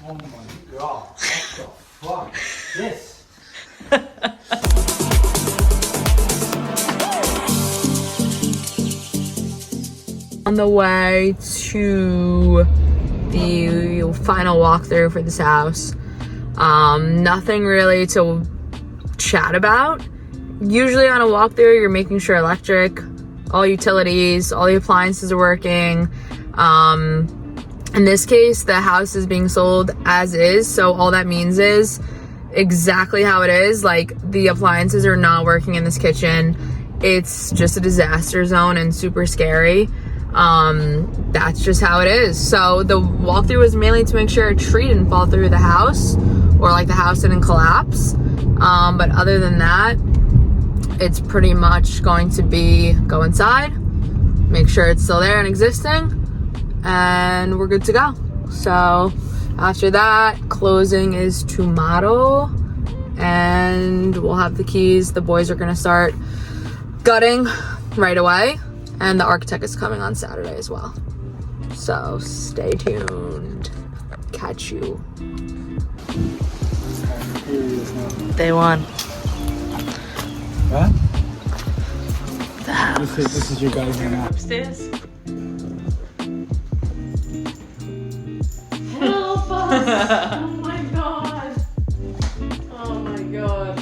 Oh my god, what the fuck? Yes. On the way to the final walkthrough for this house. Nothing really to chat about. Usually on a walkthrough, you're making sure electric, all utilities, all the appliances are working. In this case, the house is being sold as is, so all that means is exactly how it is. Like, the appliances are not working in this kitchen. It's just a disaster zone and super scary. That's just how it is. So the walkthrough was mainly to make sure a tree didn't fall through the house or like the house didn't collapse. But other than that, it's pretty much going to be go inside, make sure it's still there and existing, and we're good to go. So after that, closing is tomorrow and we'll have the keys. The boys are gonna start gutting right away, and the architect is coming on Saturday as well. So stay tuned. Catch you. Day one. What? The house. This is your guys' now. Upstairs. Help us! Oh my god! Oh my god!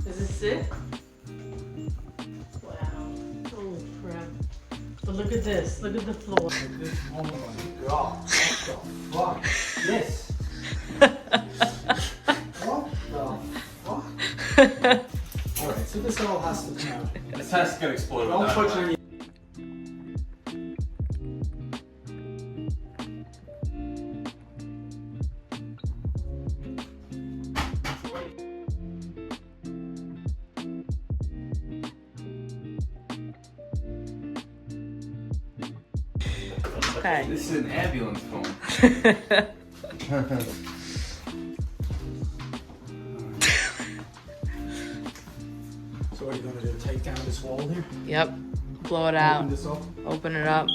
Is this it? Wow! Holy crap! But look at this! Look at the floor. Oh my god, what the fuck? Yes. What the fuck? Alright, so this all has to come out. This has to get exploded. Don't touch any. Okay. This is an ambulance phone. So what are you gonna do? Take down this wall here? Yep. Blow it out. Open this up? Open it up.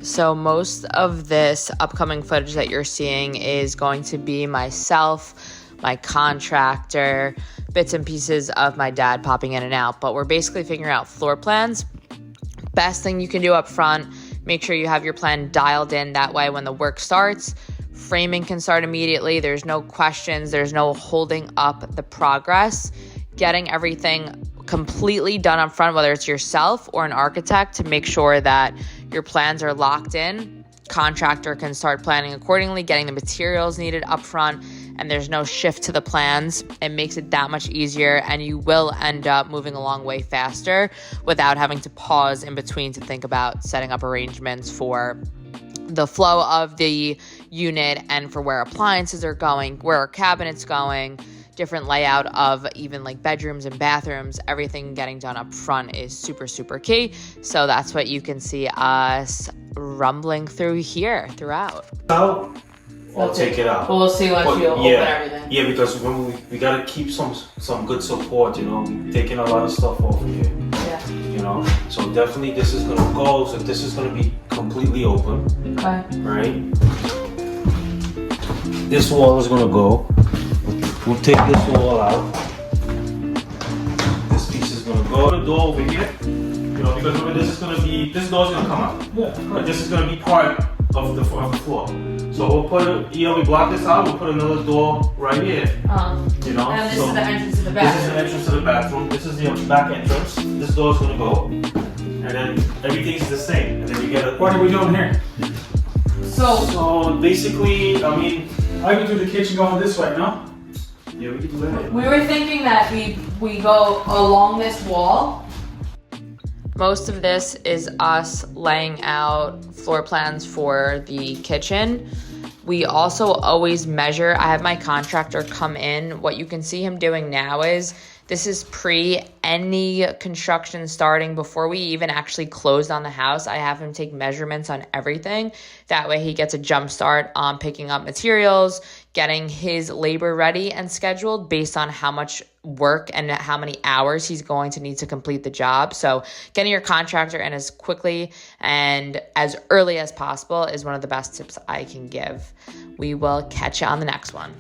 So most of this upcoming footage that you're seeing is going to be myself, my contractor, bits and pieces of my dad popping in and out. But we're basically figuring out floor plans. Best thing you can do up front, make sure you have your plan dialed in. That way when the work starts, framing can start immediately. There's no questions. There's no holding up the progress. Getting everything completely done up front, whether it's yourself or an architect, to make sure that your plans are locked in. Contractor can start planning accordingly, getting the materials needed up front, and there's no shift to the plans. It makes it that much easier, and you will end up moving along way faster without having to pause in between to think about setting up arrangements for the flow of the unit and for where appliances are going, where our cabinets going, different layout of even like bedrooms and bathrooms. Everything getting done up front is super, super key. So that's what you can see us rumbling through here throughout. Out, I'll take it out. We'll see once you open everything. Yeah, because when we gotta keep some good support, you know, we're taking a lot of stuff off of here. Yeah. You know, so definitely this is gonna go. So this is gonna be completely open. Okay. Right. This wall is gonna go. We'll take this wall out. This piece is gonna go. The door over here, you know, because remember this door's gonna come out. Yeah. But this is gonna be part of the floor. So we'll put, we block this out. We'll put another door right here. You know. And this so is the entrance to the this bathroom. is the entrance to the bathroom. This is the back entrance. This door's gonna go, and then everything's the same. And then you get a. What are we doing here? So basically, I mean. I can do the kitchen going this way, no? Yeah, we can do that. We were thinking that we go along this wall. Most of this is us laying out floor plans for the kitchen. We also always measure. I have my contractor come in. What you can see him doing now is This is pre any construction starting. Before we even actually closed on the house, I have him take measurements on everything. That way he gets a jump start on picking up materials, getting his labor ready and scheduled based on how much work and how many hours he's going to need to complete the job. So getting your contractor in as quickly and as early as possible is one of the best tips I can give. We will catch you on the next one.